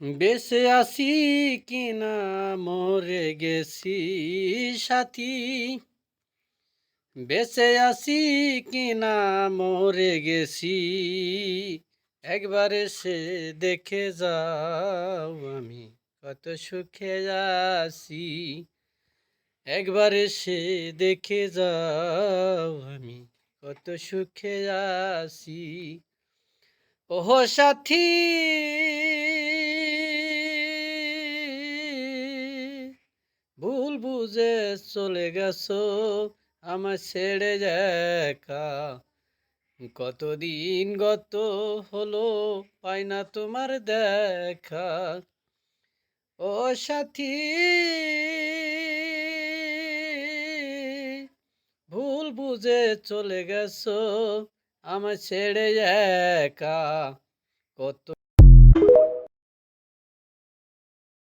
বেঁচে আছি কিনা মরে গেছি সাথী, বেঁচে আছি কিনা মরে গেছি, একবার এসে দেখে যাও আমি কত সুখে আছি। একবার এসে দেখে যাও আমি কত সুখে আছি। ওহো সাথী, ভুল বুঝে চলে গেছো আমার ছেড়ে একা। কতদিন গত হলো পাই না তোমার দেখা। ও সাথী, ভুল বুঝে চলে গেছো আমার ছেড়ে একা। কত